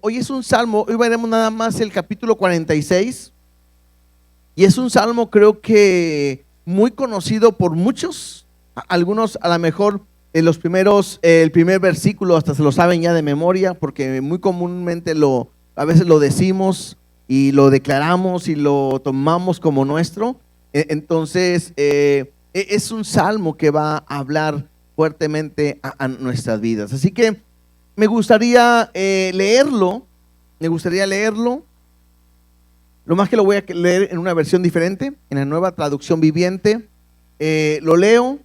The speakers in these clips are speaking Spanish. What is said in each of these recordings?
Hoy es un salmo, hoy veremos nada más el capítulo 46 y es un salmo creo que muy conocido por muchos, algunos a lo mejor el primer versículo hasta se lo saben ya de memoria porque muy comúnmente a veces lo decimos y lo declaramos y lo tomamos como nuestro. Entonces es un salmo que va a hablar fuertemente a nuestras vidas, así que me gustaría leerlo. Lo más que lo voy a leer en una versión diferente, en la Nueva Traducción Viviente. Lo leo,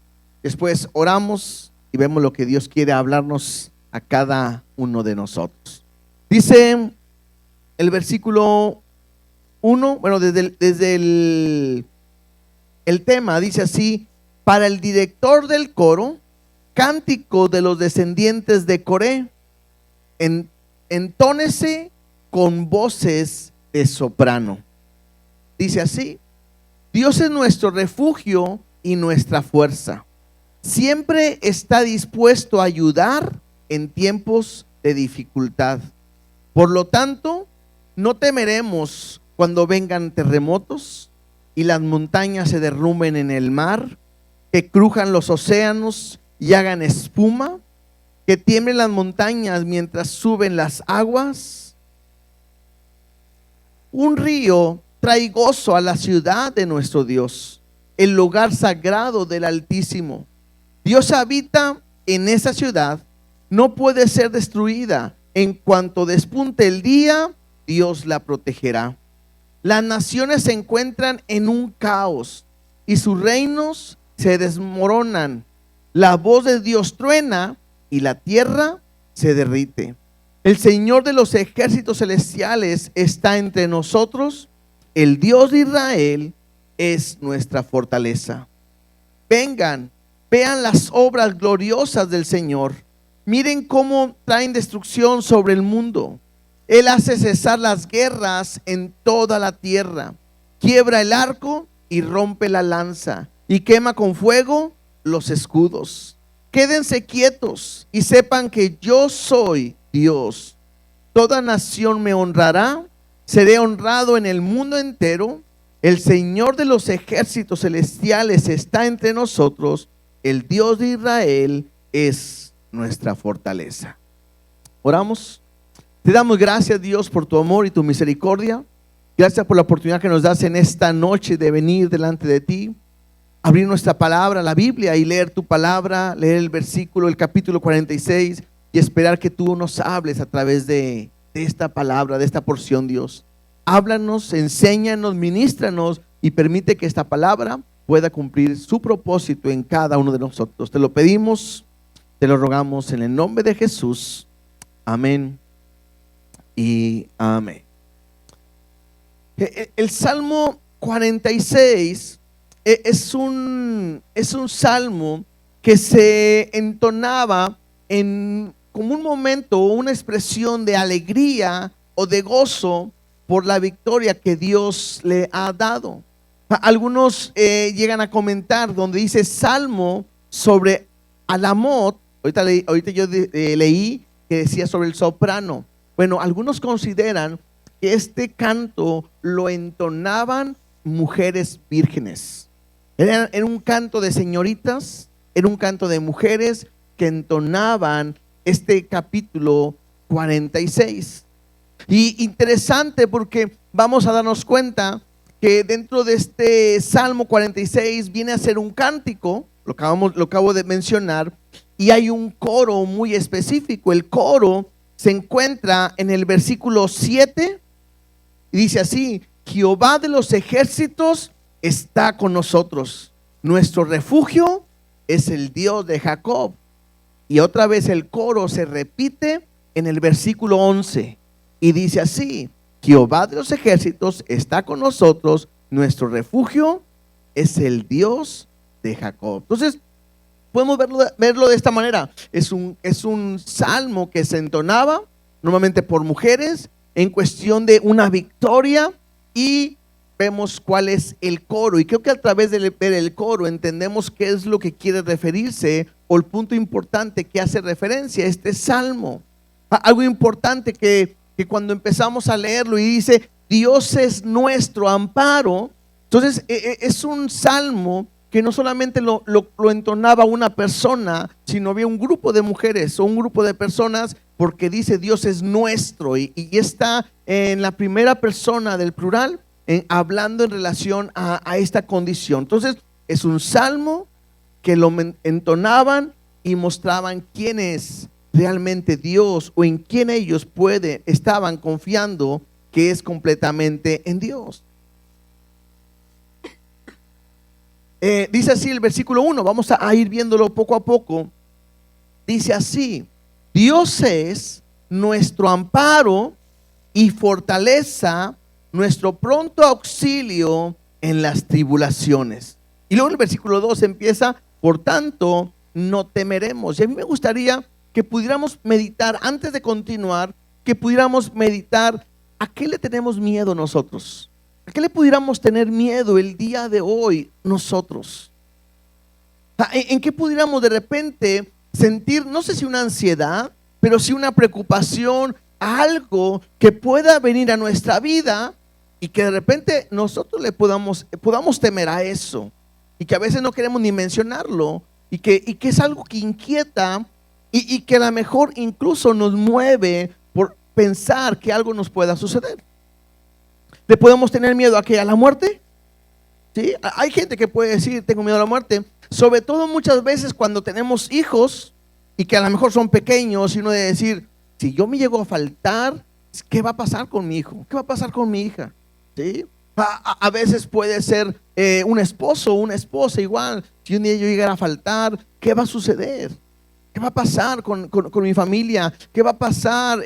después oramos y vemos lo que Dios quiere hablarnos a cada uno de nosotros. Dice el versículo 1, bueno, desde el tema, dice así: para el director del coro, cántico de los descendientes de Coré, entónese con voces de soprano. Dice así: Dios es nuestro refugio y nuestra fuerza. Siempre está dispuesto a ayudar en tiempos de dificultad. Por lo tanto, no temeremos cuando vengan terremotos y las montañas se derrumben en el mar, que crujan los océanos y hagan espuma, que tiemblen las montañas mientras suben las aguas. Un río trae gozo a la ciudad de nuestro Dios, el lugar sagrado del Altísimo. Dios habita en esa ciudad, no puede ser destruida. En cuanto despunte el día, Dios la protegerá. Las naciones se encuentran en un caos y sus reinos se desmoronan. La voz de Dios truena y la tierra se derrite. El Señor de los ejércitos celestiales está entre nosotros. El Dios de Israel es nuestra fortaleza. Vengan, vean las obras gloriosas del Señor. Miren cómo traen destrucción sobre el mundo. Él hace cesar las guerras en toda la tierra. Quiebra el arco y rompe la lanza y quema con fuego los escudos. Quédense quietos y sepan que yo soy Dios. Toda nación me honrará, seré honrado en el mundo entero. El Señor de los ejércitos celestiales está entre nosotros. El Dios de Israel es nuestra fortaleza. Oramos. Te damos gracias, Dios, por tu amor y tu misericordia. Gracias por la oportunidad que nos das en esta noche de venir delante de ti, abrir nuestra palabra, la Biblia, y leer tu palabra, leer el versículo, el capítulo 46, y esperar que tú nos hables a través de esta palabra, de esta porción, Dios. Háblanos, enséñanos, ministranos y permite que esta palabra pueda cumplir su propósito en cada uno de nosotros. Te lo pedimos, te lo rogamos en el nombre de Jesús. Amén y amén. El Salmo 46 es un salmo que se entonaba como un momento o una expresión de alegría o de gozo por la victoria que Dios le ha dado. Algunos llegan a comentar donde dice salmo sobre Alamot. Ahorita yo leí que decía sobre el soprano. Bueno, algunos consideran que este canto lo entonaban mujeres vírgenes. Era un canto de señoritas, era un canto de mujeres que entonaban este capítulo 46. Y interesante porque vamos a darnos cuenta que dentro de este Salmo 46 viene a ser un cántico, lo acabo de mencionar, y hay un coro muy específico. El coro se encuentra en el versículo 7 y dice así: Jehová de los ejércitos está con nosotros, nuestro refugio es el Dios de Jacob. Y otra vez el coro se repite en el versículo 11 y dice así: Jehová de los ejércitos está con nosotros, nuestro refugio es el Dios de Jacob. Entonces podemos verlo de esta manera. Es un salmo que se entonaba normalmente por mujeres en cuestión de una victoria, y vemos cuál es el coro, y creo que a través de ver el coro entendemos qué es lo que quiere referirse o el punto importante que hace referencia a este salmo. Algo importante que cuando empezamos a leerlo y dice, Dios es nuestro amparo, entonces es un salmo que no solamente lo entonaba una persona, sino había un grupo de mujeres o un grupo de personas, porque dice Dios es nuestro y está en la primera persona del plural, hablando en relación a esta condición. Entonces es un salmo que lo entonaban y mostraban quién es realmente Dios, o en quién ellos estaban confiando, que es completamente en Dios. Dice así el versículo 1, vamos a ir viéndolo poco a poco. Dice así: Dios es nuestro amparo y fortaleza, nuestro pronto auxilio en las tribulaciones. Y luego el versículo 2 empieza: por tanto, no temeremos. Y a mí me gustaría que pudiéramos meditar, antes de continuar, que pudiéramos meditar a qué le tenemos miedo nosotros. ¿A qué le pudiéramos tener miedo el día de hoy nosotros? ¿En qué pudiéramos de repente sentir, no sé si una ansiedad, pero sí una preocupación, algo que pueda venir a nuestra vida y que de repente nosotros le podamos temer a eso, y que a veces no queremos ni mencionarlo, y que es algo que inquieta y que a lo mejor incluso nos mueve por pensar que algo nos pueda suceder? ¿Le podemos tener miedo a qué? ¿A la muerte? ¿Sí? Hay gente que puede decir tengo miedo a la muerte, sobre todo muchas veces cuando tenemos hijos y que a lo mejor son pequeños, y uno de decir, si yo me llego a faltar, ¿qué va a pasar con mi hijo? ¿Qué va a pasar con mi hija? ¿Sí? A veces puede ser un esposo o una esposa igual. Si un día yo llegara a faltar, ¿qué va a suceder? ¿Qué va a pasar con mi familia? ¿Qué va a pasar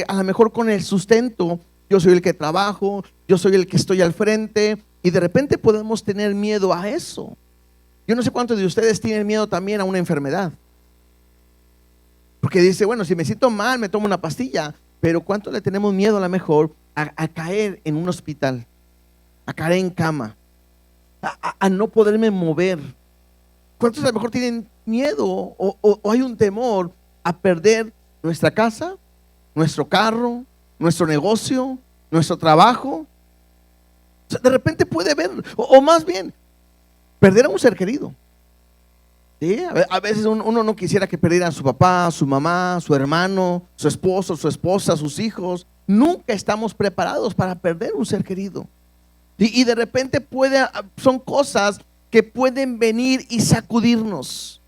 a lo mejor con el sustento? Yo soy el que trabajo, yo soy el que estoy al frente, y de repente podemos tener miedo a eso. Yo no sé cuántos de ustedes tienen miedo también a una enfermedad, porque dice, bueno, si me siento mal me tomo una pastilla, pero ¿cuánto le tenemos miedo a lo mejor a caer en un hospital, a caer en cama, a no poderme mover? ¿Cuántos a lo mejor tienen miedo o hay un temor a perder nuestra casa, nuestro carro, nuestro negocio, nuestro trabajo? O sea, de repente puede haber, o más bien, perder a un ser querido. ¿Sí? A veces uno no quisiera que perdiera a su papá, su mamá, su hermano, su esposo, su esposa, sus hijos. Nunca estamos preparados para perder un ser querido. Y de repente son cosas que pueden venir y sacudirnos.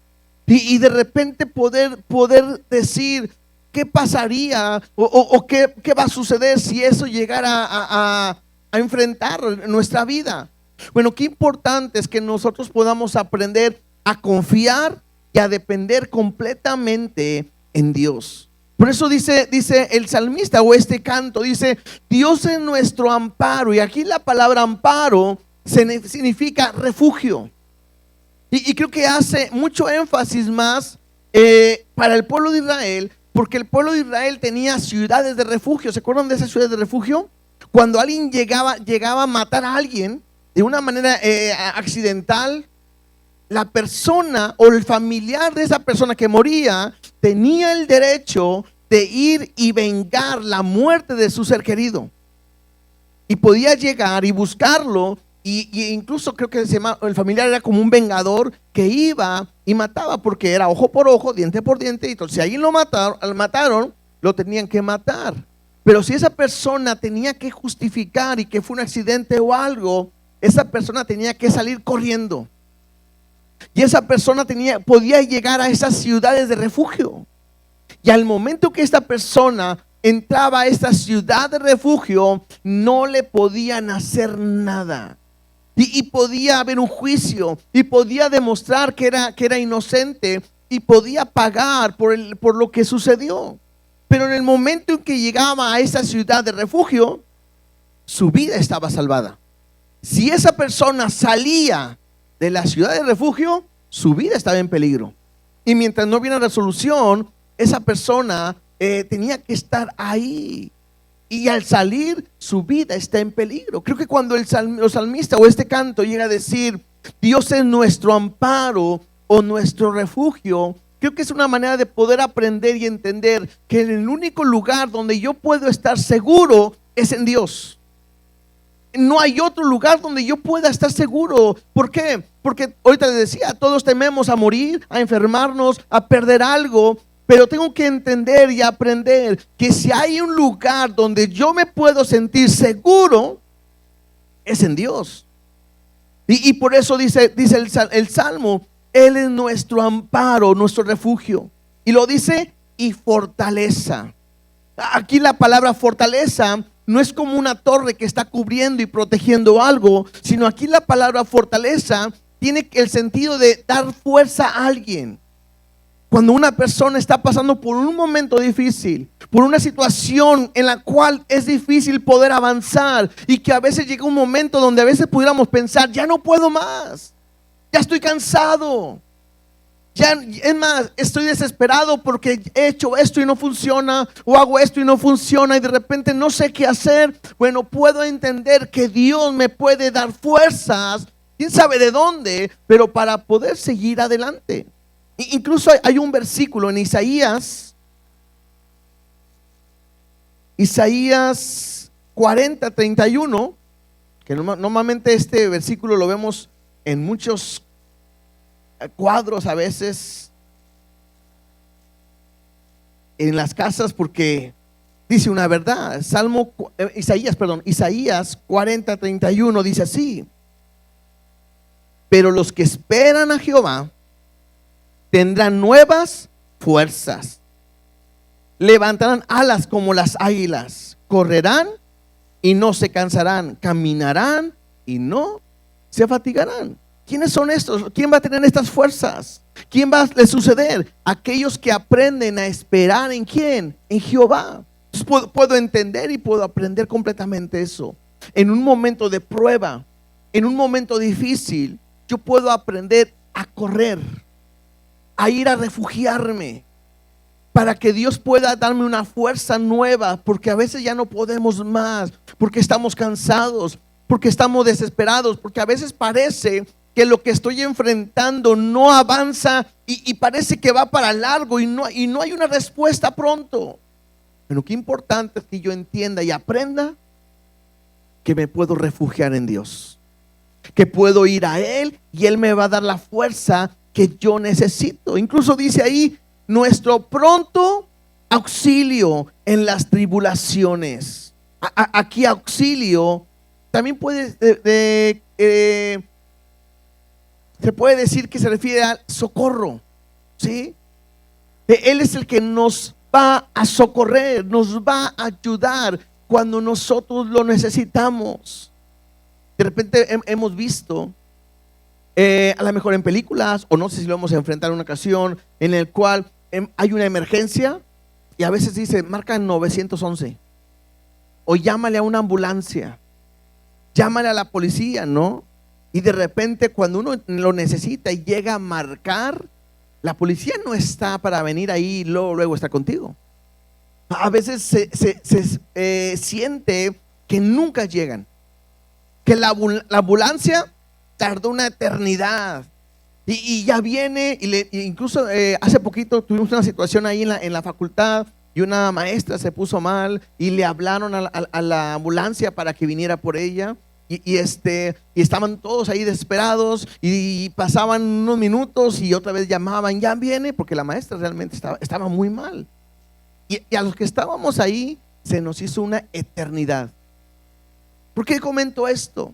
Y de repente poder decir, ¿qué pasaría o qué va a suceder si eso llegara a enfrentar nuestra vida? Bueno, qué importante es que nosotros podamos aprender a confiar y a depender completamente en Dios. Por eso dice el salmista, o este canto, dice, Dios es nuestro amparo. Y aquí la palabra amparo significa refugio. Y creo que hace mucho énfasis más para el pueblo de Israel, porque el pueblo de Israel tenía ciudades de refugio. ¿Se acuerdan de esas ciudades de refugio? Cuando alguien llegaba a matar a alguien de una manera accidental, la persona o el familiar de esa persona que moría tenía el derecho de ir y vengar la muerte de su ser querido, y podía llegar y buscarlo, y incluso creo que el familiar era como un vengador que iba y mataba, porque era ojo por ojo, diente por diente. Y entonces si alguien lo mataron, lo tenían que matar. Pero si esa persona tenía que justificar y que fue un accidente o algo, esa persona tenía que salir corriendo. Y esa persona podía llegar a esas ciudades de refugio. Y al momento que esta persona entraba a esta ciudad de refugio, no le podían hacer nada. Y podía haber un juicio, y podía demostrar que era inocente, y podía pagar por lo que sucedió. Pero en el momento en que llegaba a esa ciudad de refugio, su vida estaba salvada. Si esa persona salía de la ciudad de refugio, su vida estaba en peligro. Y mientras no hubiera resolución, esa persona tenía que estar ahí. Y al salir, su vida está en peligro. Creo que cuando el salmista o este canto llega a decir, Dios es nuestro amparo o nuestro refugio, creo que es una manera de poder aprender y entender que el único lugar donde yo puedo estar seguro es en Dios. No hay otro lugar donde yo pueda estar seguro. ¿Por qué? Porque ahorita les decía, todos tememos a morir, a enfermarnos, a perder algo. Pero tengo que entender y aprender que si hay un lugar donde yo me puedo sentir seguro, es en Dios. Y por eso dice el Salmo, Él es nuestro amparo, nuestro refugio. Y lo dice, y fortaleza. Aquí la palabra fortaleza no es como una torre que está cubriendo y protegiendo algo, sino aquí la palabra fortaleza tiene el sentido de dar fuerza a alguien. Cuando una persona está pasando por un momento difícil, por una situación en la cual es difícil poder avanzar, y que a veces llega un momento donde a veces pudiéramos pensar, ya no puedo más, ya estoy cansado, ya es más, estoy desesperado porque he hecho esto y no funciona, o hago esto y no funciona, y de repente no sé qué hacer. Bueno, puedo entender que Dios me puede dar fuerzas, quién sabe de dónde, pero para poder seguir adelante. Incluso hay un versículo en Isaías 40:31, que normalmente este versículo lo vemos en muchos cuadros a veces en las casas, porque dice una verdad. Isaías 40:31 dice así: pero los que esperan a Jehová tendrán nuevas fuerzas, levantarán alas como las águilas, correrán y no se cansarán, caminarán y no se fatigarán. ¿Quiénes son estos? ¿Quién va a tener estas fuerzas? ¿Quién va a suceder? Aquellos que aprenden a esperar ¿en quién? En Jehová. Entonces puedo entender y puedo aprender completamente eso. En un momento de prueba, en un momento difícil, yo puedo aprender a correr, a ir a refugiarme, para que Dios pueda darme una fuerza nueva, porque a veces ya no podemos más, porque estamos cansados, porque estamos desesperados, porque a veces parece que lo que estoy enfrentando no avanza y parece que va para largo y no hay una respuesta pronto. Pero qué importante es que yo entienda y aprenda que me puedo refugiar en Dios, que puedo ir a Él y Él me va a dar la fuerza que yo necesito. Incluso dice ahí, nuestro pronto auxilio en las tribulaciones. Aquí auxilio también se puede decir que se refiere al socorro, ¿sí? Él es el que nos va a socorrer, nos va a ayudar cuando nosotros lo necesitamos. De repente hemos visto, a lo mejor en películas, o no sé si lo hemos enfrentado en una ocasión, en el cual hay una emergencia y a veces dice, marca 911 o llámale a una ambulancia, llámale a la policía, ¿no? Y de repente cuando uno lo necesita y llega a marcar, la policía no está para venir ahí y luego está contigo. A veces se siente que nunca llegan, que la ambulancia tardó una eternidad y ya viene. Incluso hace poquito tuvimos una situación ahí en la facultad, y una maestra se puso mal y le hablaron a la ambulancia para que viniera por ella. Y estaban todos ahí desesperados, y pasaban unos minutos y otra vez llamaban, ya viene, porque la maestra realmente estaba muy mal. Y a los que estábamos ahí se nos hizo una eternidad. ¿Por qué comento esto?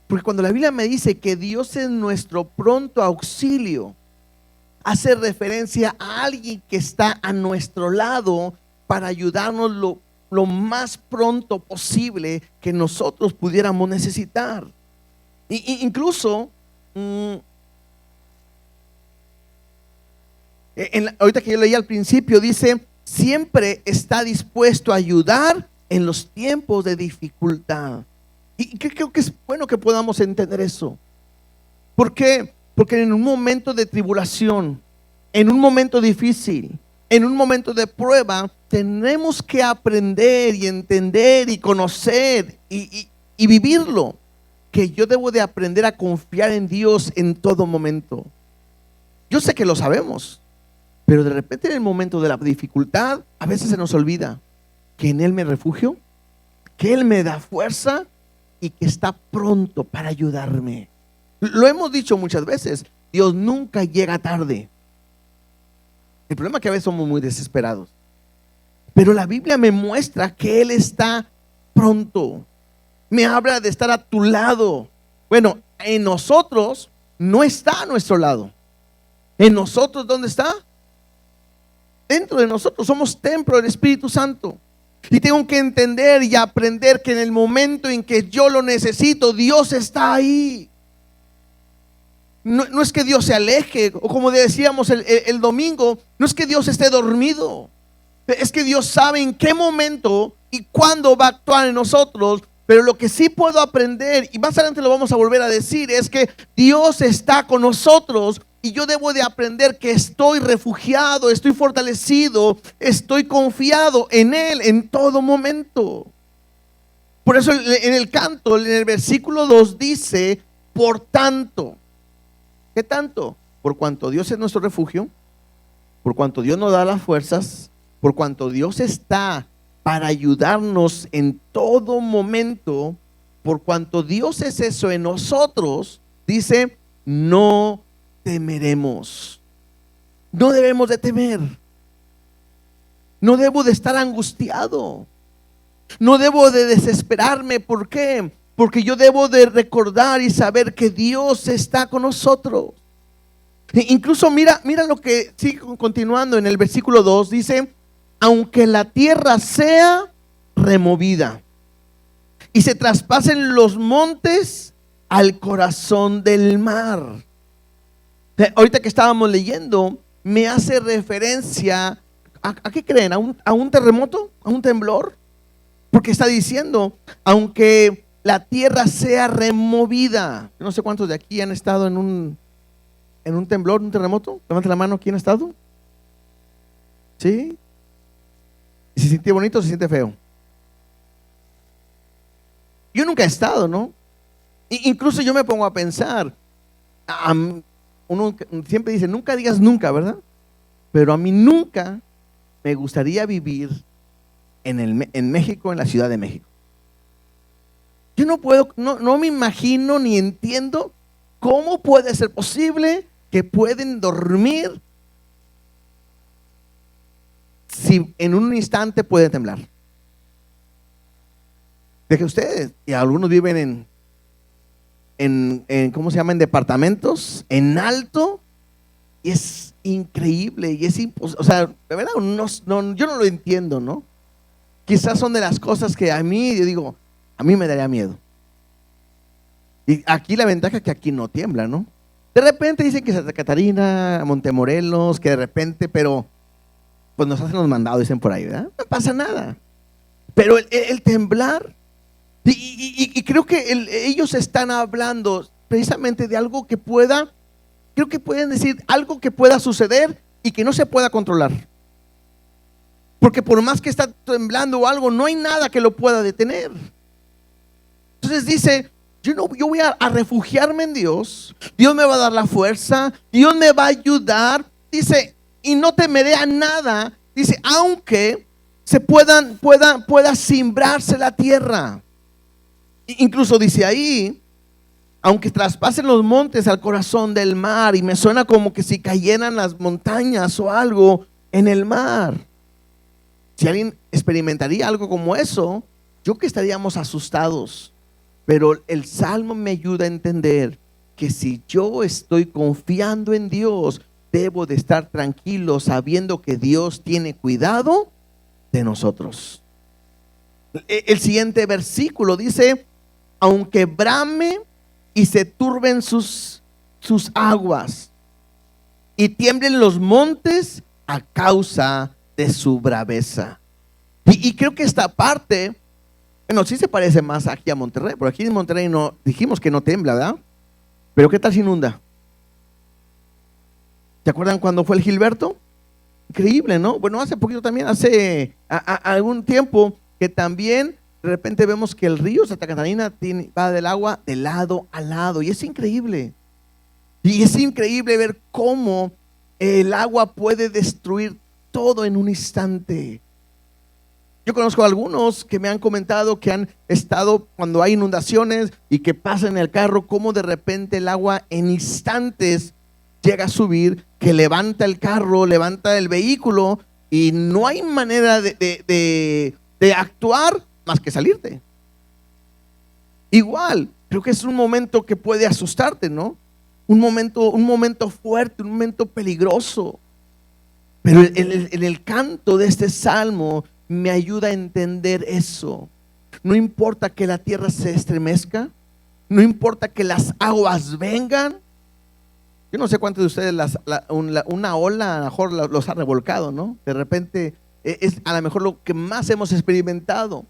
Porque cuando la Biblia me dice que Dios es nuestro pronto auxilio, hace referencia a alguien que está a nuestro lado para ayudarnos lo más pronto posible que nosotros pudiéramos necesitar. Incluso ahorita que yo leí al principio, dice, siempre está dispuesto a ayudar en los tiempos de dificultad. Y creo que es bueno que podamos entender eso. ¿Por qué? Porque en un momento de tribulación, en un momento difícil, en un momento de prueba, tenemos que aprender y entender y conocer y vivirlo, que yo debo de aprender a confiar en Dios en todo momento. Yo sé que lo sabemos, Pero de repente en el momento de la dificultad, a veces se nos olvida que en Él me refugio, que Él me da fuerza y que está pronto para ayudarme. Lo hemos dicho muchas veces, Dios nunca llega tarde. El problema es que a veces somos muy desesperados. Pero la Biblia me muestra que Él está pronto. Me habla de estar a tu lado. Bueno, en nosotros no está a nuestro lado. En nosotros, ¿dónde está? Dentro de nosotros. Somos templo del Espíritu Santo. Y tengo que entender y aprender que en el momento en que yo lo necesito, Dios está ahí. No es que Dios se aleje, o como decíamos el domingo, no es que Dios esté dormido. Es que Dios sabe en qué momento y cuándo va a actuar en nosotros. Pero lo que sí puedo aprender, y más adelante lo vamos a volver a decir, es que Dios está con nosotros. Y yo debo de aprender que estoy refugiado, estoy fortalecido, estoy confiado en Él en todo momento. Por eso en el canto, en el versículo 2 dice, por tanto. ¿Qué tanto? Por cuanto Dios es nuestro refugio, por cuanto Dios nos da las fuerzas, por cuanto Dios está para ayudarnos en todo momento, por cuanto Dios es eso en nosotros, dice, no temeremos. No debemos de temer. No debo de estar angustiado. No debo de desesperarme. ¿Por qué? Porque yo debo de recordar y saber que Dios está con nosotros. Incluso mira lo que sigue continuando en el versículo 2. Dice, aunque la tierra sea removida y se traspasen los montes al corazón del mar. Ahorita que estábamos leyendo, me hace referencia ¿a qué creen? ¿A un terremoto? ¿A un temblor? Porque está diciendo, aunque la tierra sea removida. Yo no sé cuántos de aquí han estado en un temblor, un terremoto. Levanta la mano, ¿quién ha estado? ¿Sí? ¿Y se siente bonito o se siente feo? Yo nunca he estado, ¿no? Incluso yo me pongo a pensar, uno siempre dice, nunca digas nunca, ¿verdad? Pero a mí nunca me gustaría vivir en México, en la Ciudad de México. Yo no puedo, no me imagino ni entiendo cómo puede ser posible que pueden dormir si en un instante puede temblar. De que ustedes, y algunos viven en ¿cómo se llama? En departamentos, en alto, y es increíble, y es imposible, o sea, de verdad, yo no lo entiendo, ¿no? Quizás son de las cosas que a mí, yo digo, a mí me daría miedo. Y aquí la ventaja es que aquí no tiembla, ¿no? De repente dicen que Santa Catarina, Montemorelos, que de repente, pero pues nos hacen los mandados, dicen por ahí, ¿verdad? No pasa nada. Pero el temblar, y creo que ellos están hablando precisamente de algo que pueda, creo que pueden decir algo que pueda suceder y que no se pueda controlar. Porque por más que está temblando o algo, no hay nada que lo pueda detener. Entonces dice, yo voy a refugiarme en Dios. Dios me va a dar la fuerza, Dios me va a ayudar. Dice, y no temeré a nada. Dice, aunque se pueda simbrarse la tierra. Incluso dice ahí, aunque traspasen los montes al corazón del mar. Y me suena como que si cayeran las montañas o algo en el mar. Si alguien experimentaría algo como eso, yo que estaríamos asustados. Pero el Salmo me ayuda a entender que si yo estoy confiando en Dios, debo de estar tranquilo sabiendo que Dios tiene cuidado de nosotros. El siguiente versículo dice, aunque brame y se turben sus aguas y tiemblen los montes a causa de su braveza. Y creo que esta parte, bueno, sí se parece más aquí a Monterrey. Por aquí en Monterrey no dijimos que no tiembla, ¿verdad? Pero ¿qué tal si inunda? ¿Se acuerdan cuando fue el Gilberto? Increíble, ¿no? Bueno, hace poquito también, hace algún tiempo, que también de repente vemos que el río Santa Catarina va del agua de lado a lado. Y es increíble. Y es increíble ver cómo el agua puede destruir todo en un instante. Yo conozco a algunos que me han comentado que han estado cuando hay inundaciones y que pasan en el carro, como de repente el agua en instantes llega a subir, que levanta el carro, levanta el vehículo y no hay manera de actuar más que salirte. Igual, creo que es un momento que puede asustarte, ¿no? Un momento fuerte, un momento peligroso. Pero en el canto de este salmo me ayuda a entender eso. No importa que la tierra se estremezca, no importa que las aguas vengan. Yo no sé cuántos de ustedes una ola a lo mejor los ha revolcado, ¿no? De repente es a lo mejor lo que más hemos experimentado.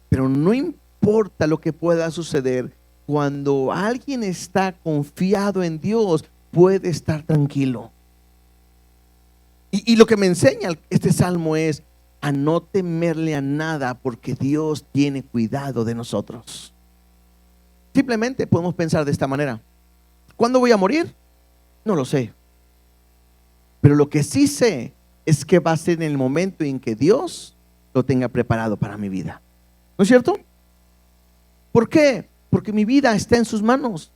Pero no importa lo que pueda suceder, cuando alguien está confiado en Dios, puede estar tranquilo. Y lo que me enseña este salmo es a no temerle a nada, porque Dios tiene cuidado de nosotros. Simplemente podemos pensar de esta manera: ¿cuándo voy a morir? No lo sé. Pero lo que sí sé es que va a ser en el momento en que Dios lo tenga preparado para mi vida. ¿No es cierto? ¿Por qué? Porque mi vida está en sus manos.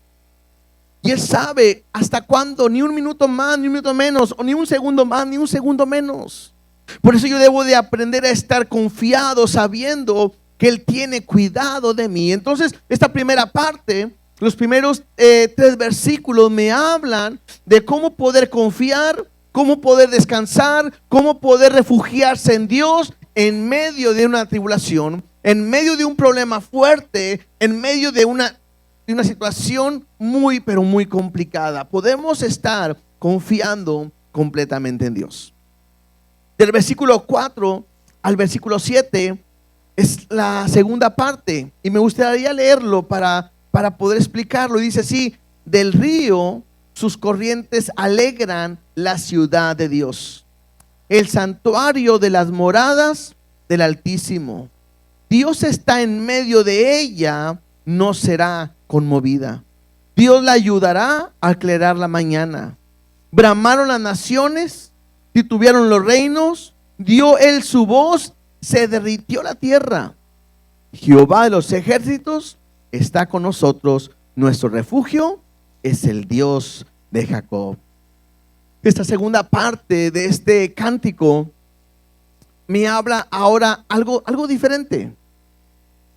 Y Él sabe hasta cuándo, ni un minuto más, ni un minuto menos, o ni un segundo más, ni un segundo menos. Por eso yo debo de aprender a estar confiado, sabiendo que Él tiene cuidado de mí. Entonces, esta primera parte, los primeros 3 versículos me hablan de cómo poder confiar, cómo poder descansar, cómo poder refugiarse en Dios en medio de una tribulación, en medio de un problema fuerte, en medio de una situación muy, pero muy complicada. Podemos estar confiando completamente en Dios. Del versículo 4 al versículo 7 es la segunda parte, y me gustaría leerlo para poder explicarlo. Dice así: del río sus corrientes alegran la ciudad de Dios, el santuario de las moradas del Altísimo. Dios está en medio de ella, no será conmovida. Dios la ayudará a aclarar la mañana. Bramaron las naciones, titubearon los reinos, dio Él su voz, se derritió la tierra. Jehová de los ejércitos está con nosotros, nuestro refugio es el Dios de Jacob. Esta segunda parte de este cántico me habla ahora algo diferente,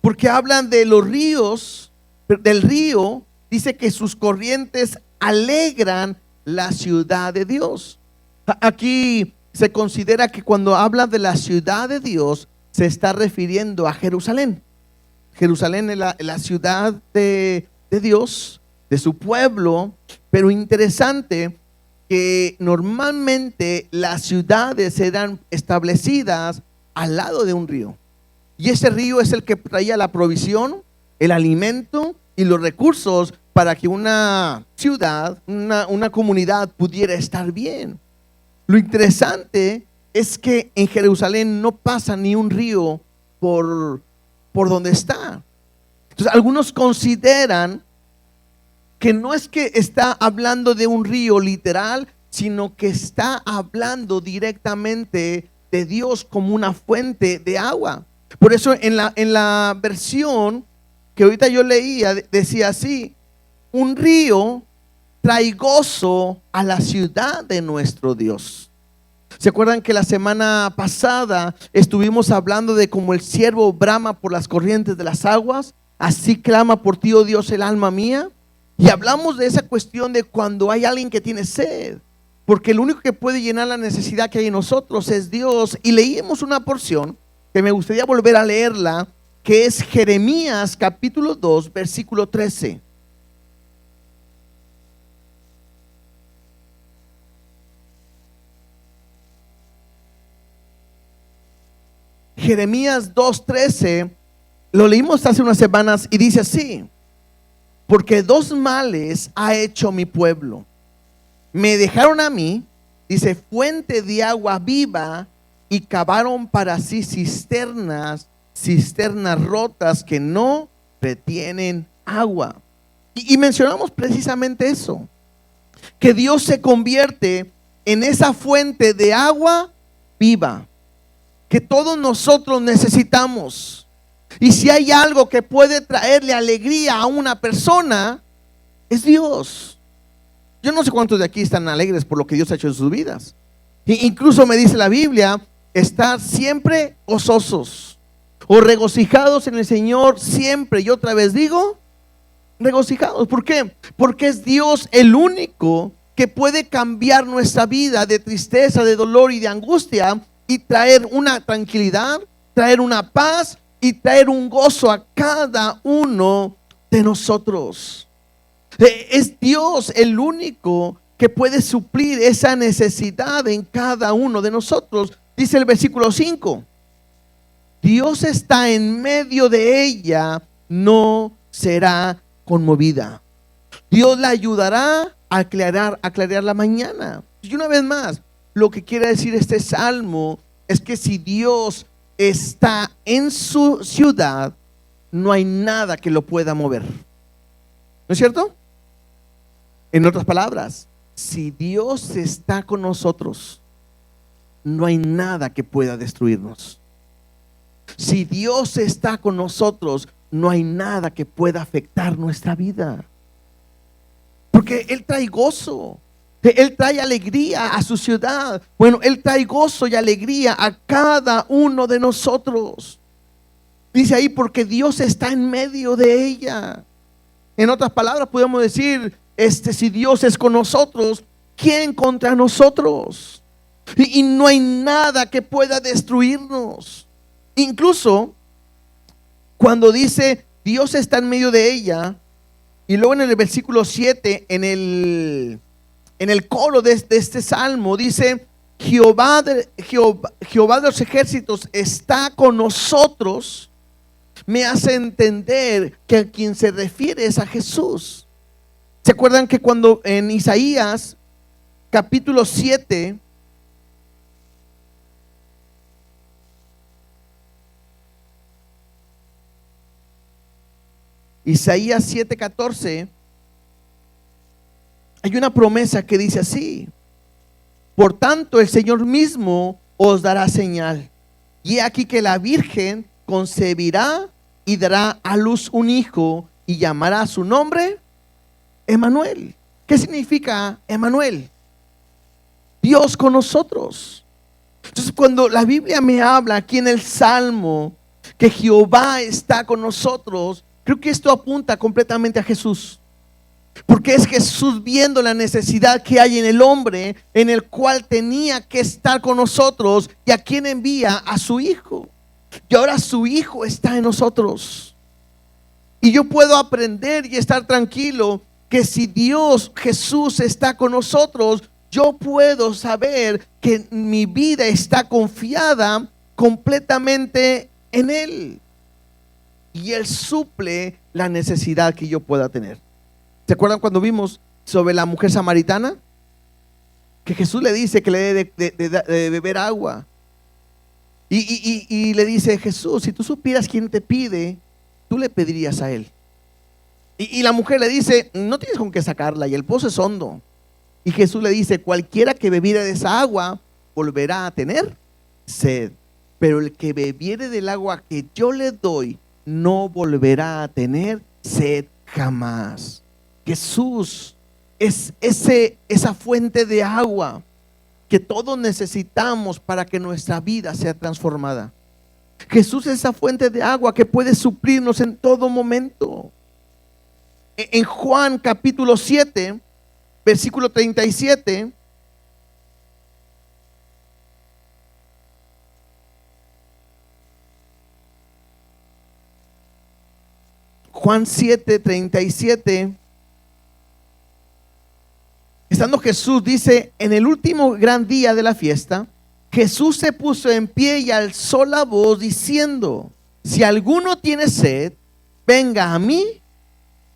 porque hablan de los ríos, del río. Dice que sus corrientes alegran la ciudad de Dios. Aquí se considera que cuando habla de la ciudad de Dios, se está refiriendo a Jerusalén. Jerusalén es la ciudad de Dios, de su pueblo. Pero interesante que normalmente las ciudades eran establecidas al lado de un río, y ese río es el que traía la provisión, el alimento y los recursos para que una ciudad, una comunidad pudiera estar bien. Lo interesante es que en Jerusalén no pasa ni un río por donde está. Entonces, algunos consideran que no es que está hablando de un río literal, sino que está hablando directamente de Dios como una fuente de agua. Por eso en la versión que ahorita yo leía, decía así: un río trae gozo a la ciudad de nuestro Dios. ¿Se acuerdan que la semana pasada estuvimos hablando de cómo el siervo brama por las corrientes de las aguas? Así clama por ti, oh Dios, el alma mía. Y hablamos de esa cuestión de cuando hay alguien que tiene sed, porque el único que puede llenar la necesidad que hay en nosotros es Dios. Y leímos una porción que me gustaría volver a leerla, que es Jeremías capítulo 2, versículo 13. Jeremías 2:13, lo leímos hace unas semanas y dice así: porque 2 males ha hecho mi pueblo. Me dejaron a mí, dice, fuente de agua viva, y cavaron para sí cisternas rotas que no retienen agua. Y mencionamos precisamente eso, que Dios se convierte en esa fuente de agua viva que todos nosotros necesitamos. Y si hay algo que puede traerle alegría a una persona, es Dios. Yo no sé cuántos de aquí están alegres por lo que Dios ha hecho en sus vidas. Incluso me dice la Biblia, estar siempre gozosos o regocijados en el Señor siempre. Y otra vez digo, regocijados. ¿Por qué? Porque es Dios el único que puede cambiar nuestra vida de tristeza, de dolor y de angustia y traer una tranquilidad, traer una paz y traer un gozo a cada uno de nosotros. Es Dios el único que puede suplir esa necesidad en cada uno de nosotros. Dice el versículo 5, Dios está en medio de ella, no será conmovida. Dios la ayudará a clarear la mañana. Y una vez más, lo que quiere decir este salmo es que si Dios está en su ciudad, no hay nada que lo pueda mover. ¿No es cierto? En otras palabras, si Dios está con nosotros, no hay nada que pueda destruirnos. Si Dios está con nosotros, no hay nada que pueda afectar nuestra vida. Porque Él trae gozo, Él trae alegría a su ciudad. Bueno, Él trae gozo y alegría a cada uno de nosotros. Dice ahí, porque Dios está en medio de ella. En otras palabras, podemos decir, si Dios es con nosotros, ¿quién contra nosotros? Y no hay nada que pueda destruirnos. Incluso cuando dice Dios está en medio de ella, y luego en el versículo 7, en el coro de este salmo, dice Jehová de los ejércitos está con nosotros. Me hace entender que a quien se refiere es a Jesús. ¿Se acuerdan que cuando en Isaías capítulo 7 Isaías 7:14, hay una promesa que dice así: por tanto el Señor mismo os dará señal, y he aquí que la Virgen concebirá y dará a luz un hijo y llamará su nombre Emmanuel. ¿Qué significa Emmanuel? Dios con nosotros. Entonces, cuando la Biblia me habla aquí en el Salmo que Jehová está con nosotros, creo que esto apunta completamente a Jesús. Porque es Jesús viendo la necesidad que hay en el hombre, en el cual tenía que estar con nosotros, y a quien envía a su Hijo. Y ahora su Hijo está en nosotros. Y yo puedo aprender y estar tranquilo que si Dios, Jesús está con nosotros, yo puedo saber que mi vida está confiada completamente en Él. Y Él suple la necesidad que yo pueda tener. ¿Se acuerdan cuando vimos sobre la mujer samaritana? Que Jesús le dice que le dé de beber agua. Y le dice: Jesús, si tú supieras quién te pide, tú le pedirías a Él. Y la mujer le dice: no tienes con qué sacarla y el pozo es hondo. Y Jesús le dice: cualquiera que bebiere de esa agua volverá a tener sed, pero el que bebiere del agua que yo le doy no volverá a tener sed jamás. Jesús es esa fuente de agua que todos necesitamos para que nuestra vida sea transformada. Jesús es esa fuente de agua que puede suplirnos en todo momento. En Juan capítulo 7, versículo 37, Juan 7:37, estando Jesús, dice: en el último gran día de la fiesta, Jesús se puso en pie y alzó la voz diciendo: si alguno tiene sed, venga a mí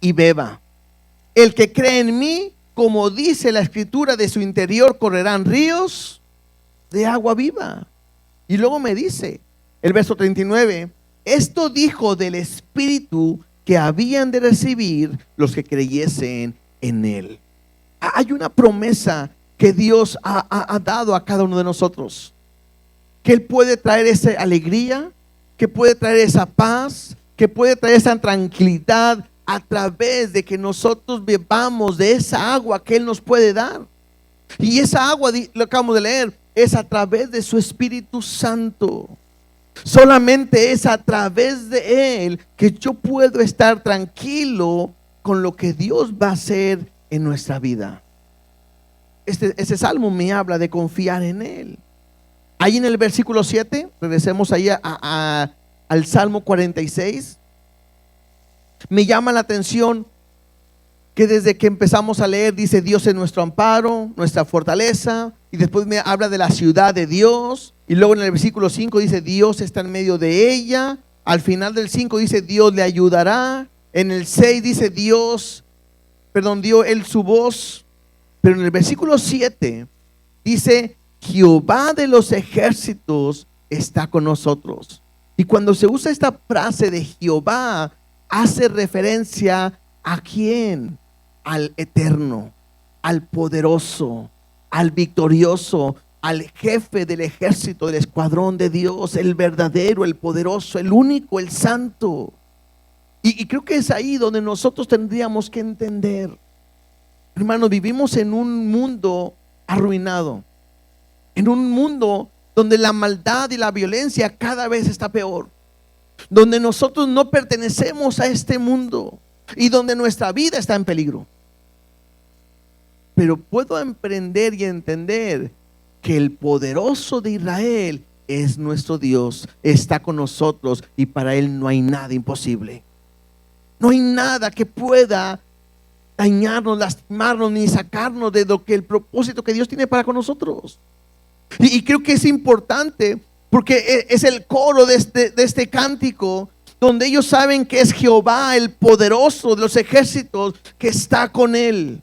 y beba. El que cree en mí, como dice la escritura, de su interior correrán ríos de agua viva. Y luego me dice el verso 39: esto dijo del Espíritu que habían de recibir los que creyesen en Él. Hay una promesa que Dios ha dado a cada uno de nosotros. Que Él puede traer esa alegría, que puede traer esa paz, que puede traer esa tranquilidad a través de que nosotros bebamos de esa agua que Él nos puede dar. Y esa agua, lo acabamos de leer, es a través de su Espíritu Santo. Solamente es a través de Él que yo puedo estar tranquilo con lo que Dios va a hacer en nuestra vida. Ese salmo me habla de confiar en Él. Ahí en el versículo 7, regresemos ahí al Salmo 46. Me llama la atención que desde que empezamos a leer dice: Dios es nuestro amparo, nuestra fortaleza, y después me habla de la ciudad de Dios, y luego en el versículo 5 dice: Dios está en medio de ella. Al final del 5 dice: Dios le ayudará. En el 6 dice: dio Él su voz. Pero en el versículo 7 dice: Jehová de los ejércitos está con nosotros. Y cuando se usa esta frase de Jehová, hace referencia ¿a quién? Al eterno, al poderoso, al victorioso, al jefe del ejército, del escuadrón de Dios, el verdadero, el poderoso, el único, el santo. Y creo que es ahí donde nosotros tendríamos que entender, hermanos, vivimos en un mundo arruinado, en un mundo donde la maldad y la violencia cada vez está peor, donde nosotros no pertenecemos a este mundo y donde nuestra vida está en peligro. Pero puedo emprender y entender que el poderoso de Israel es nuestro Dios, está con nosotros, y para Él no hay nada imposible. No hay nada que pueda dañarnos, lastimarnos, ni sacarnos de lo que el propósito que Dios tiene para con nosotros. Y creo que es importante porque es el coro de este cántico, donde ellos saben que es Jehová, el poderoso de los ejércitos, que está con él.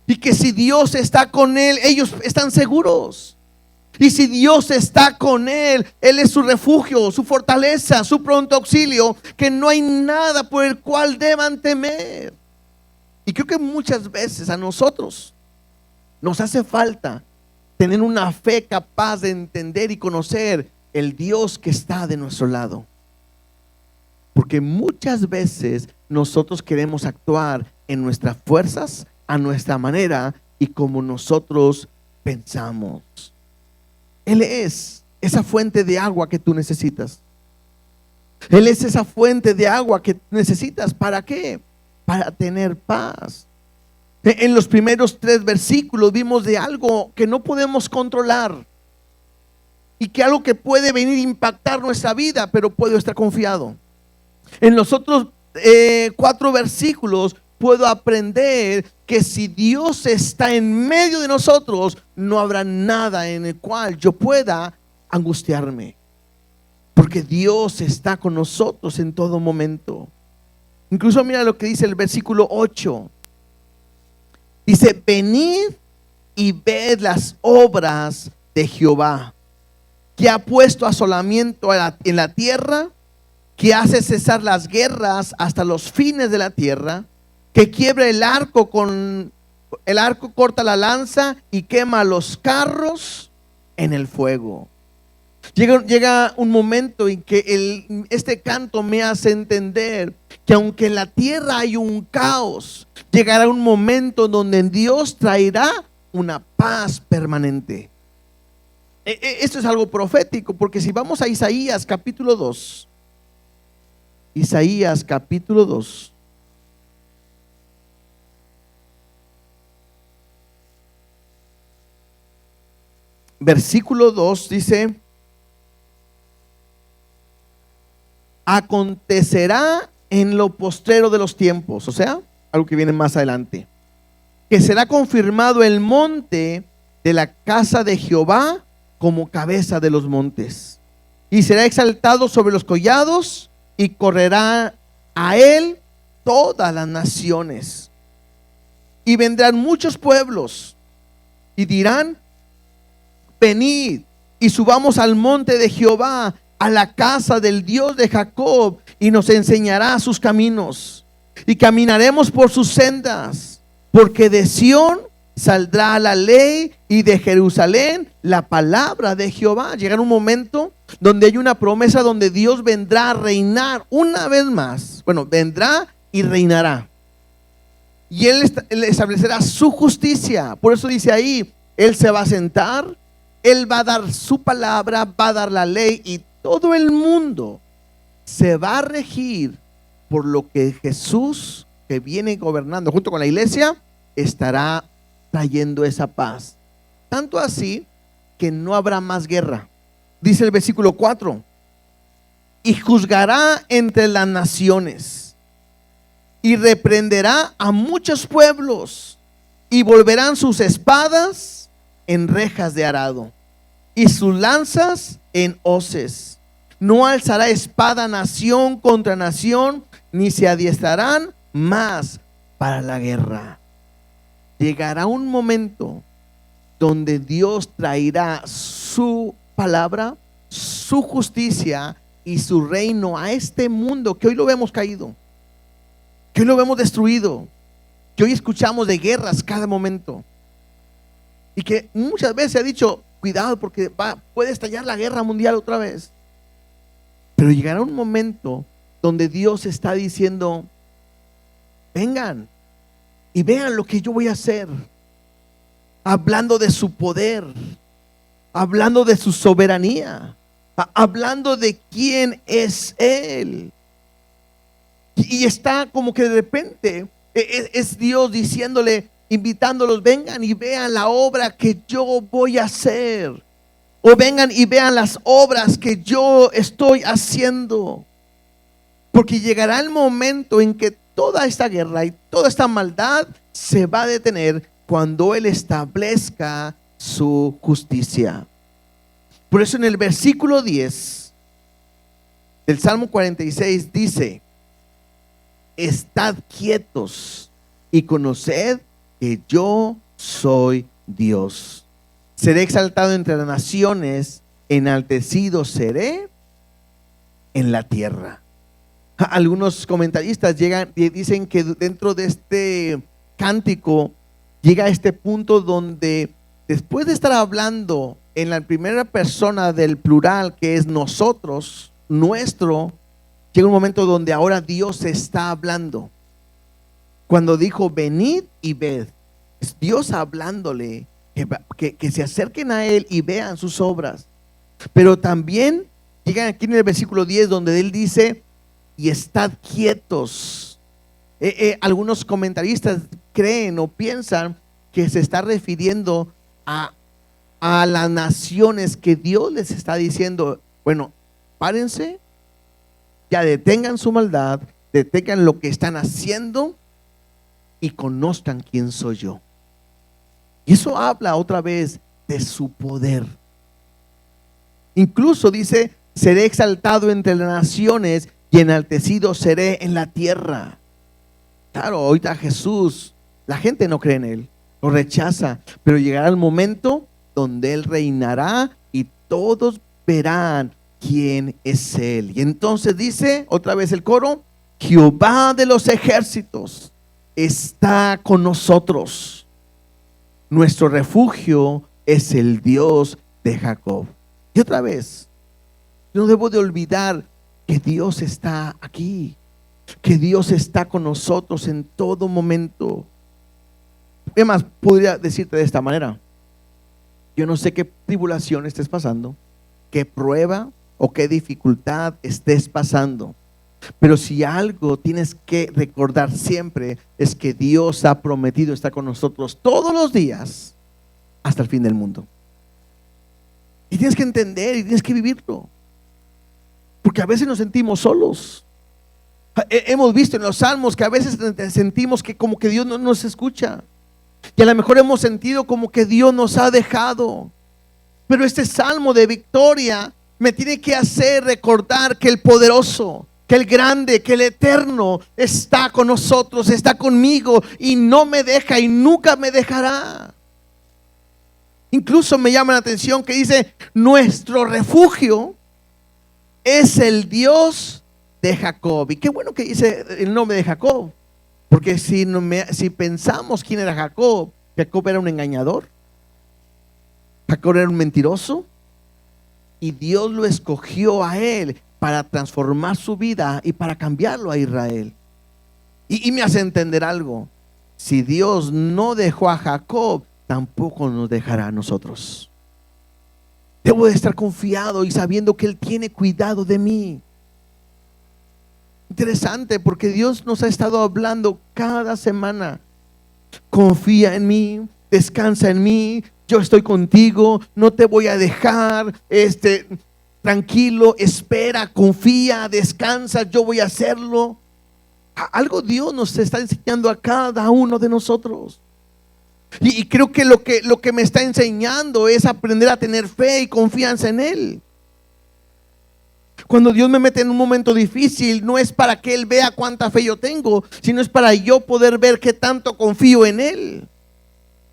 Y que si Dios está con él, ellos están seguros. Y si Dios está con él, Él es su refugio, su fortaleza, su pronto auxilio, que no hay nada por el cual deban temer. Y creo que muchas veces a nosotros nos hace falta tener una fe capaz de entender y conocer el Dios que está de nuestro lado. Porque muchas veces nosotros queremos actuar en nuestras fuerzas, a nuestra manera y como nosotros pensamos. Él es esa fuente de agua que tú necesitas. Él es esa fuente de agua que necesitas. ¿Para qué? Para tener paz. En los primeros 3 versículos vimos de algo que no podemos controlar y que algo que puede venir a impactar nuestra vida, pero puedo estar confiado. En los otros 4 versículos puedo aprender que si Dios está en medio de nosotros, no habrá nada en el cual yo pueda angustiarme, porque Dios está con nosotros en todo momento. Incluso mira lo que dice el versículo 8. Dice: venid y ved las obras de Jehová, que ha puesto asolamiento en la tierra, que hace cesar las guerras hasta los fines de la tierra, que quiebra el arco, corta la lanza y quema los carros en el fuego. Llega un momento en que este canto me hace entender que aunque en la tierra hay un caos, llegará un momento donde Dios traerá una paz permanente. Esto es algo profético, porque si vamos a Isaías capítulo 2, Isaías capítulo 2, versículo 2 dice: acontecerá en lo postrero de los tiempos, o sea, algo que viene más adelante, que será confirmado el monte de la casa de Jehová como cabeza de los montes, y será exaltado sobre los collados, y correrá a él todas las naciones. Y vendrán muchos pueblos y dirán: venid y subamos al monte de Jehová, a la casa del Dios de Jacob, y nos enseñará sus caminos, y caminaremos por sus sendas, porque de Sión saldrá la ley y de Jerusalén la palabra de Jehová. Llegará un momento donde hay una promesa donde Dios vendrá a reinar una vez más. Bueno, vendrá y reinará. Y Él establecerá su justicia. Por eso dice ahí, Él se va a sentar, Él va a dar su palabra, va a dar la ley y todo el mundo se va a regir por lo que Jesús, que viene gobernando junto con la iglesia, estará trayendo esa paz. Tanto así que no habrá más guerra. Dice el versículo 4: y juzgará entre las naciones y reprenderá a muchos pueblos, y volverán sus espadas en rejas de arado y sus lanzas en hoces. No alzará espada nación contra nación, ni se adiestrarán más para la guerra. Llegará un momento donde Dios traerá su palabra, su justicia y su reino a este mundo que hoy lo vemos caído, que hoy lo vemos destruido, que hoy escuchamos de guerras cada momento, y que muchas veces se ha dicho, cuidado porque puede estallar la guerra mundial otra vez. Pero llegará un momento donde Dios está diciendo, vengan y vean lo que yo voy a hacer, hablando de su poder, hablando de su soberanía, hablando de quién es Él. Y está como que de repente es Dios diciéndole, invitándolos, vengan y vean la obra que yo voy a hacer, o vengan y vean las obras que yo estoy haciendo. Porque llegará el momento en que toda esta guerra y toda esta maldad se va a detener cuando Él establezca su justicia. Por eso en el versículo 10 del Salmo 46 dice, estad quietos y conoced que yo soy Dios. Seré exaltado entre las naciones, enaltecido seré en la tierra. Algunos comentaristas dicen que dentro de este cántico llega a este punto donde después de estar hablando en la primera persona del plural, que es nosotros, nuestro, llega un momento donde ahora Dios está hablando. Cuando dijo venid y ved, es Dios hablándole que se acerquen a Él y vean sus obras. Pero también llegan aquí en el versículo 10 donde Él dice, y estad quietos. Algunos comentaristas creen o piensan que se está refiriendo a las naciones, que Dios les está diciendo, bueno, párense, ya detengan su maldad, detengan lo que están haciendo y conozcan quién soy yo. Y eso habla otra vez de su poder. Incluso dice, seré exaltado entre las naciones y enaltecido seré en la tierra. Claro, ahorita Jesús, la gente no cree en Él, lo rechaza, pero llegará el momento donde Él reinará y todos verán quién es Él. Y entonces dice otra vez el coro, Jehová de los ejércitos está con nosotros. Nuestro refugio es el Dios de Jacob. Y otra vez, no debo de olvidar que Dios está aquí, que Dios está con nosotros en todo momento. Además, podría decirte de esta manera, yo no sé qué tribulación estés pasando, qué prueba o qué dificultad estés pasando, pero si algo tienes que recordar siempre es que Dios ha prometido estar con nosotros todos los días hasta el fin del mundo. Y tienes que entender y tienes que vivirlo, porque a veces nos sentimos solos. Hemos visto en los salmos que a veces sentimos que como que Dios no nos escucha, y a lo mejor hemos sentido como que Dios nos ha dejado. Pero este salmo de victoria me tiene que hacer recordar que el poderoso, que el grande, que el eterno está con nosotros, está conmigo y no me deja y nunca me dejará. Incluso me llama la atención que dice, nuestro refugio es el Dios de Jacob. Y qué bueno que dice el nombre de Jacob, porque si pensamos quién era Jacob, Jacob era un engañador, Jacob era un mentiroso, y Dios lo escogió a él para transformar su vida y para cambiarlo a Israel. Y me hace entender algo: si Dios no dejó a Jacob, tampoco nos dejará a nosotros. Debo de estar confiado y sabiendo que Él tiene cuidado de mí. Interesante, porque Dios nos ha estado hablando cada semana: confía en mí, descansa en mí, yo estoy contigo, no te voy a dejar, tranquilo, espera, confía, descansa, yo voy a hacerlo. Algo Dios nos está enseñando a cada uno de nosotros. Y creo que lo que me está enseñando es aprender a tener fe y confianza en Él. Cuando Dios me mete en un momento difícil, no es para que Él vea cuánta fe yo tengo, sino es para yo poder ver qué tanto confío en Él.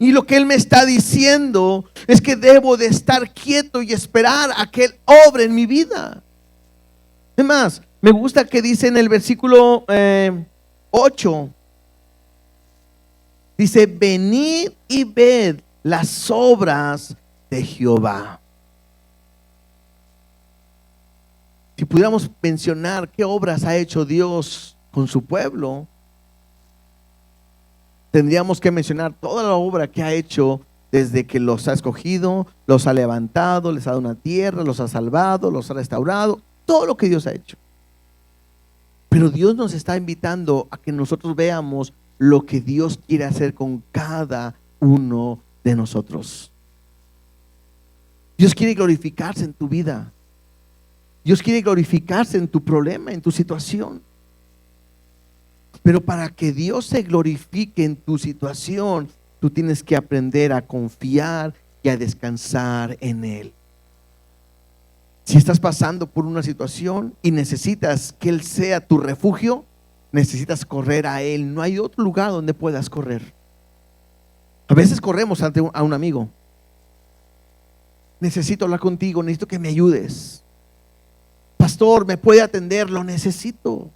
Y lo que Él me está diciendo es que debo de estar quieto y esperar a que Él obre en mi vida. Es más, me gusta que dice en el versículo 8, dice: venid y ved las obras de Jehová. Si pudiéramos mencionar qué obras ha hecho Dios con su pueblo, tendríamos que mencionar toda la obra que ha hecho desde que los ha escogido, los ha levantado, les ha dado una tierra, los ha salvado, los ha restaurado, todo lo que Dios ha hecho. Pero Dios nos está invitando a que nosotros veamos lo que Dios quiere hacer con cada uno de nosotros. Dios quiere glorificarse en tu vida. Dios quiere glorificarse en tu problema, en tu situación. Pero para que Dios se glorifique en tu situación, tú tienes que aprender a confiar y a descansar en Él. Si estás pasando por una situación y necesitas que Él sea tu refugio, necesitas correr a Él. No hay otro lugar donde puedas correr. A veces corremos ante a un amigo: necesito hablar contigo, necesito que me ayudes. Pastor, ¿me puede atender? Lo necesito.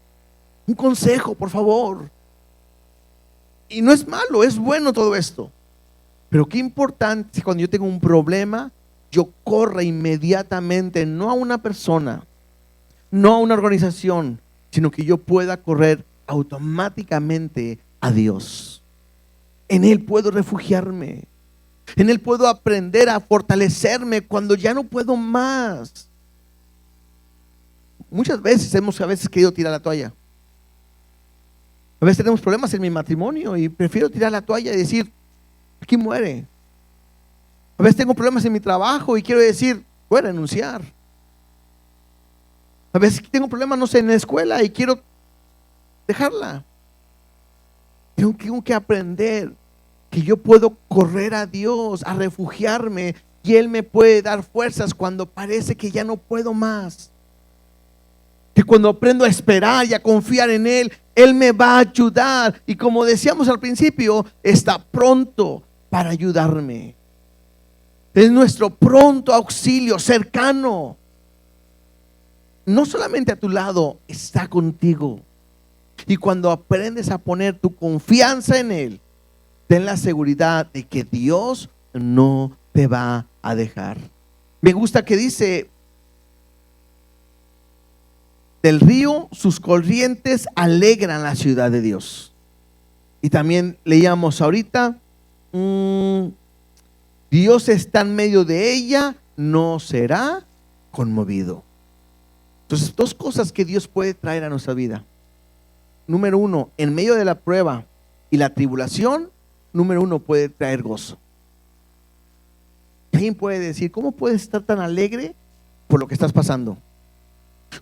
Un consejo, por favor. Y no es malo, es bueno todo esto. Pero qué importante cuando yo tengo un problema, yo corra inmediatamente, no a una persona, no a una organización, sino que yo pueda correr automáticamente a Dios. En Él puedo refugiarme. En Él puedo aprender a fortalecerme cuando ya no puedo más. Muchas veces hemos querido tirar la toalla. A veces tenemos problemas en mi matrimonio y prefiero tirar la toalla y decir: aquí muere. A veces tengo problemas en mi trabajo y quiero decir: voy a renunciar. A veces tengo problemas, no sé, en la escuela y quiero dejarla. Tengo que aprender que yo puedo correr a Dios, a refugiarme, y Él me puede dar fuerzas cuando parece que ya no puedo más. Que cuando aprendo a esperar y a confiar en Él, Él me va a ayudar. Y como decíamos al principio, está pronto para ayudarme. Es nuestro pronto auxilio, cercano. No solamente a tu lado, está contigo. Y cuando aprendes a poner tu confianza en Él, ten la seguridad de que Dios no te va a dejar. Me gusta que dice: del río sus corrientes alegran la ciudad de Dios. Y también leíamos ahorita: Dios está en medio de ella, no será conmovido. Entonces, dos cosas que Dios puede traer a nuestra vida. Número uno, en medio de la prueba y la tribulación, número uno, puede traer gozo. ¿Alguien puede decir: cómo puedes estar tan alegre por lo que estás pasando?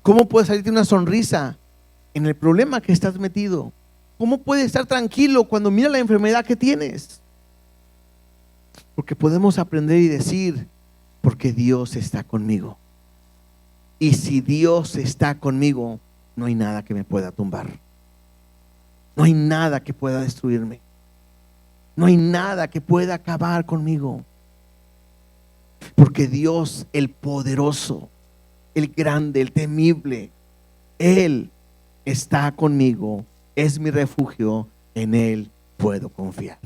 ¿Cómo puedes salirte una sonrisa en el problema que estás metido? ¿Cómo puedes estar tranquilo cuando mira la enfermedad que tienes? Porque podemos aprender y decir: porque Dios está conmigo. Y si Dios está conmigo, no hay nada que me pueda tumbar. No hay nada que pueda destruirme. No hay nada que pueda acabar conmigo. Porque Dios, el poderoso, el grande, el temible, Él está conmigo, es mi refugio, en Él puedo confiar.